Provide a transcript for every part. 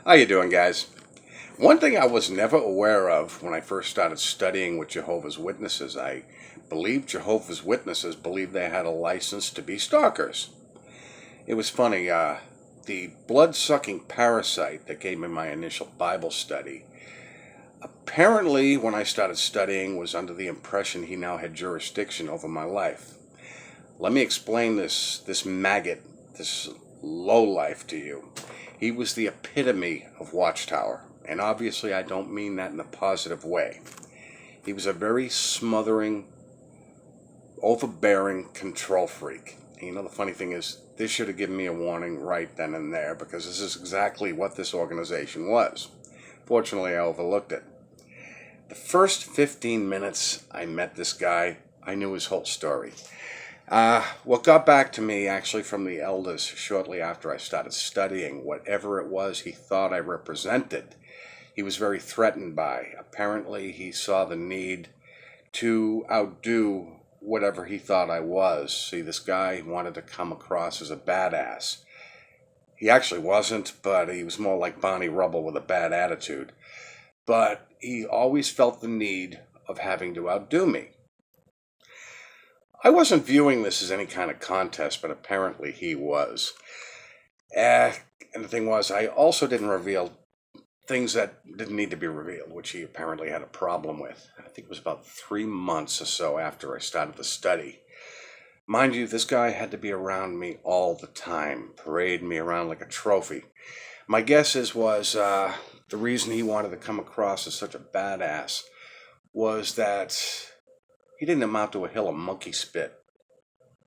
How you doing, guys? One thing I was never aware of when I first started studying with Jehovah's Witnesses, I believed Jehovah's Witnesses believed they had a license to be stalkers. It was funny, the blood-sucking parasite that gave me my initial Bible study, apparently when I started studying was under the impression he now had jurisdiction over my life. Let me explain this maggot, this lowlife to you. He was the epitome of Watchtower, and obviously I don't mean that in a positive way. He was a very smothering, overbearing control freak. And you know, the funny thing is, this should have given me a warning right then and there, because this is exactly what this organization was. Fortunately, I overlooked it. The first 15 minutes I met this guy, I knew his whole story. What got back to me actually from the elders shortly after I started studying whatever it was he thought I represented, he was very threatened by. Apparently he saw the need to outdo whatever he thought I was. See, this guy wanted to come across as a badass. He actually wasn't, but he was more like Barney Rubble with a bad attitude. But he always felt the need of having to outdo me. I wasn't viewing this as any kind of contest, but apparently he was. And the thing was, I also didn't reveal things that didn't need to be revealed, which he apparently had a problem with. I think it was about 3 months or so after I started the study. Mind you, this guy had to be around me all the time, parade me around like a trophy. My guess was the reason he wanted to come across as such a badass was that he didn't amount to a hill of monkey spit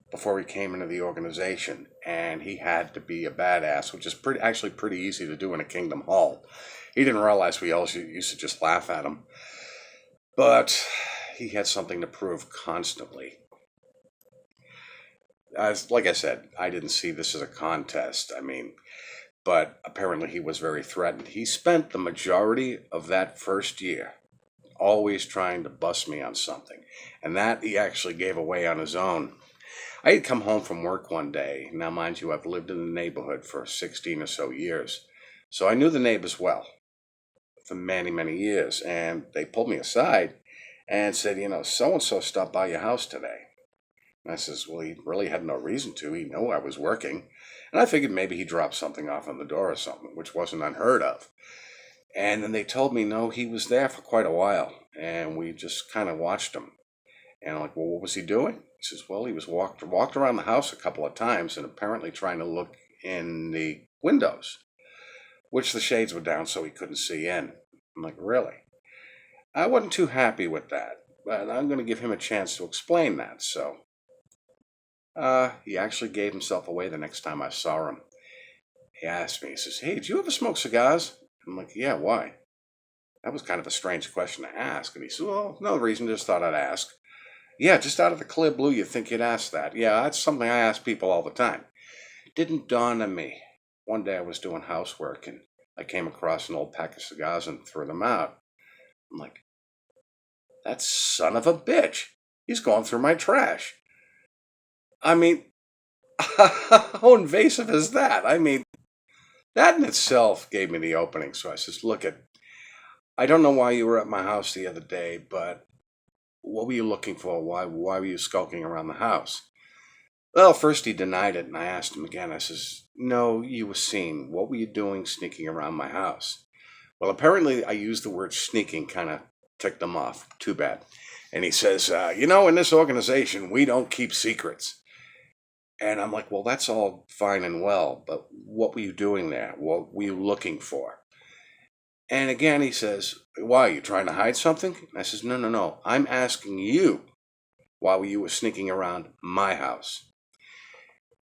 before he came into the organization, and he had to be a badass, which is actually pretty easy to do in a Kingdom Hall. He didn't realize we all used to just laugh at him, but he had something to prove constantly. Like I said, I didn't see this as a contest. But apparently he was very threatened. He spent the majority of that first year always trying to bust me on something, and that he actually gave away on his own. I had come home from work one day. Now, mind you, I've lived in the neighborhood for 16 or so years, so I knew the neighbors well for many, many years, and they pulled me aside and said, so-and-so stopped by your house today. And I says, well, he really had no reason to. He knew I was working, and I figured maybe he dropped something off on the door or something, which wasn't unheard of. And then they told me, no, he was there for quite a while, and we just kind of watched him. And I'm like, well, what was he doing? He says, well, he was walked around the house a couple of times and apparently trying to look in the windows, which the shades were down so he couldn't see in. I'm like, really? I wasn't too happy with that, but I'm going to give him a chance to explain that. So he actually gave himself away the next time I saw him. He asked me, he says, hey, did you ever smoke cigars? I'm like, yeah, why? That was kind of a strange question to ask. And he said, well, no reason, just thought I'd ask. Yeah, just out of the clear blue, you'd think you'd ask that. Yeah, that's something I ask people all the time. It didn't dawn on me. One day I was doing housework, and I came across an old pack of cigars and threw them out. I'm like, that son of a bitch. He's going through my trash. How invasive is that? That in itself gave me the opening. So I says, look, I don't know why you were at my house the other day, but what were you looking for? Why were you skulking around the house? Well, first he denied it, and I asked him again. I says, no, you were seen. What were you doing sneaking around my house? Well, apparently I used the word sneaking, kind of ticked him off. Too bad. And he says, in this organization, we don't keep secrets. And I'm like, well, that's all fine and well, but what were you doing there? What were you looking for? And again, he says, why, are you trying to hide something? I says, no. I'm asking you why you were sneaking around my house.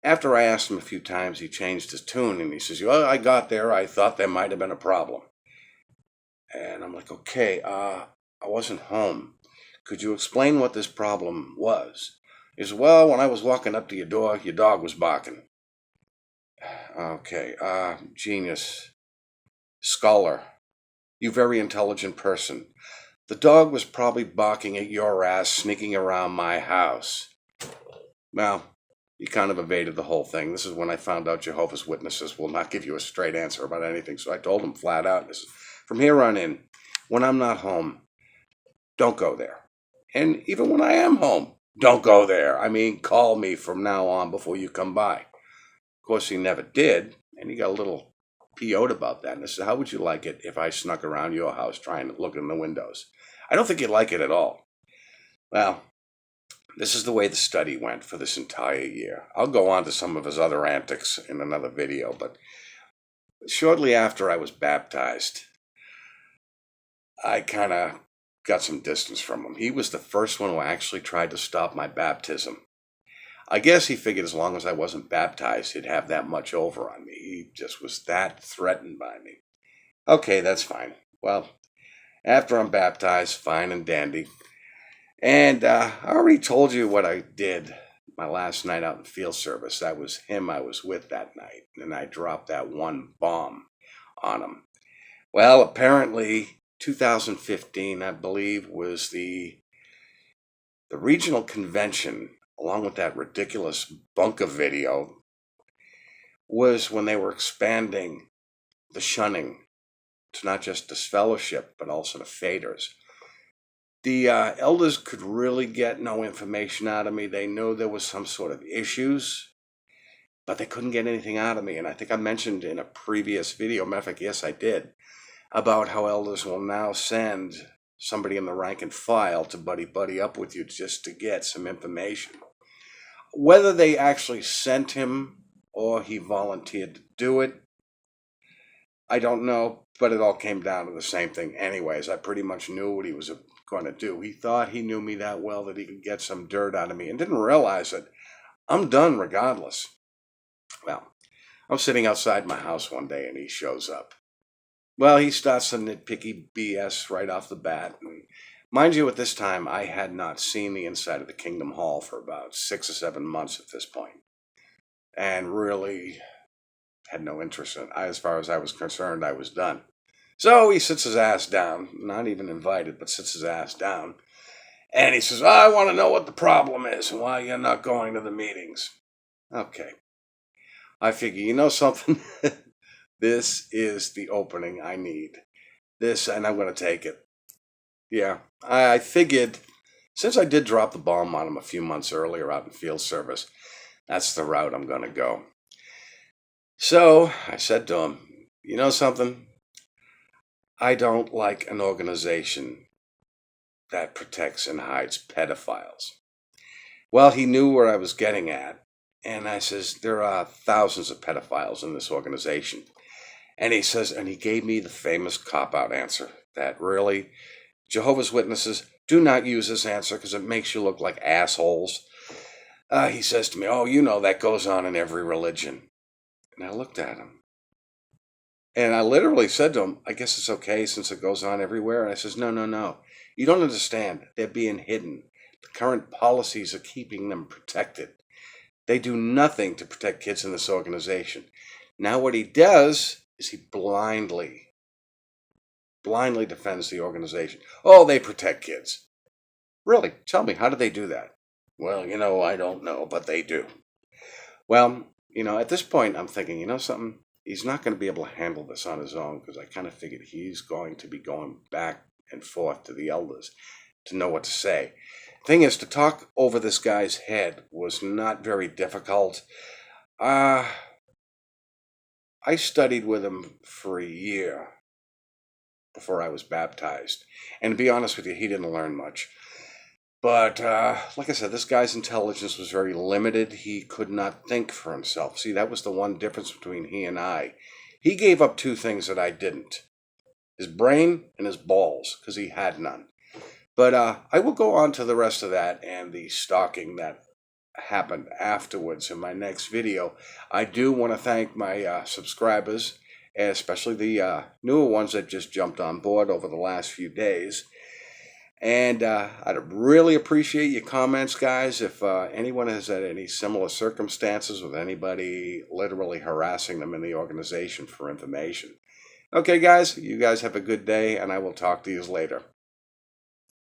After I asked him a few times, he changed his tune, and he says, well, I got there. I thought there might have been a problem. And I'm like, okay, I wasn't home. Could you explain what this problem was? He says, well, when I was walking up to your door, your dog was barking. Okay, genius, scholar, you very intelligent person. The dog was probably barking at your ass, sneaking around my house. Well, he kind of evaded the whole thing. This is when I found out Jehovah's Witnesses will not give you a straight answer about anything. So I told him flat out, this is, from here on in, when I'm not home, don't go there. And even when I am home, don't go there. I mean, call me from now on before you come by. Of course, he never did, and he got a little PO'd about that. And I said, how would you like it if I snuck around your house trying to look in the windows? I don't think he'd like it at all. Well, this is the way the study went for this entire year. I'll go on to some of his other antics in another video, but shortly after I was baptized, I kind of got some distance from him. He was the first one who actually tried to stop my baptism. I guess he figured as long as I wasn't baptized, he'd have that much over on me. He just was that threatened by me. Okay, that's fine. Well, after I'm baptized, fine and dandy. And I already told you what I did my last night out in field service. That was him I was with that night. And I dropped that one bomb on him. Well, apparently 2015, I believe, was the regional convention, along with that ridiculous bunker video, was when they were expanding the shunning to not just disfellowship, but also the faders. The elders could really get no information out of me. They knew there was some sort of issues, but they couldn't get anything out of me. And I think I mentioned in a previous video, matter of fact, yes, I did, about how elders will now send somebody in the rank and file to buddy up with you just to get some information. Whether they actually sent him or he volunteered to do it, I don't know, but it all came down to the same thing anyways. I pretty much knew what he was going to do. He thought he knew me that well that he could get some dirt out of me and didn't realize that I'm done regardless. Well, I'm sitting outside my house one day and he shows up. Well, he starts some nitpicky BS right off the bat. And mind you, at this time, I had not seen the inside of the Kingdom Hall for about 6 or 7 months at this point, and really had no interest in it. As far as I was concerned, I was done. So he sits his ass down, not even invited, but sits his ass down, and he says, I want to know what the problem is and why you're not going to the meetings. Okay. I figure, you know something? This is the opening I need. This, and I'm going to take it. Yeah, I figured, since I did drop the bomb on him a few months earlier out in field service, that's the route I'm going to go. So I said to him, you know something? I don't like an organization that protects and hides pedophiles. Well, he knew where I was getting at. And I says, there are thousands of pedophiles in this organization. And he says, and he gave me the famous cop-out answer that really, Jehovah's Witnesses, do not use this answer because it makes you look like assholes. He says to me, oh, you know, that goes on in every religion. And I looked at him. And I literally said to him, I guess it's okay since it goes on everywhere. And I says, no. You don't understand. They're being hidden. The current policies are keeping them protected. They do nothing to protect kids in this organization. Now what he does is he blindly defends the organization. Oh, they protect kids. Really? Tell me, how do they do that? Well, you know, I don't know, but they do. Well, you know, at this point, I'm thinking, you know something? He's not going to be able to handle this on his own because I kind of figured he's going to be going back and forth to the elders to know what to say. Thing is, to talk over this guy's head was not very difficult. I studied with him for a year before I was baptized. And to be honest with you, he didn't learn much. But like I said, this guy's intelligence was very limited. He could not think for himself. See, that was the one difference between he and I. He gave up two things that I didn't. His brain and his balls, because he had none. But I will go on to the rest of that and the stalking that happened afterwards in my next video. I do want to thank my subscribers, especially the newer ones that just jumped on board over the last few days. And I'd really appreciate your comments, guys. If anyone has had any similar circumstances with anybody literally harassing them in the organization for information. Okay, guys, you guys have a good day, and I will talk to you later.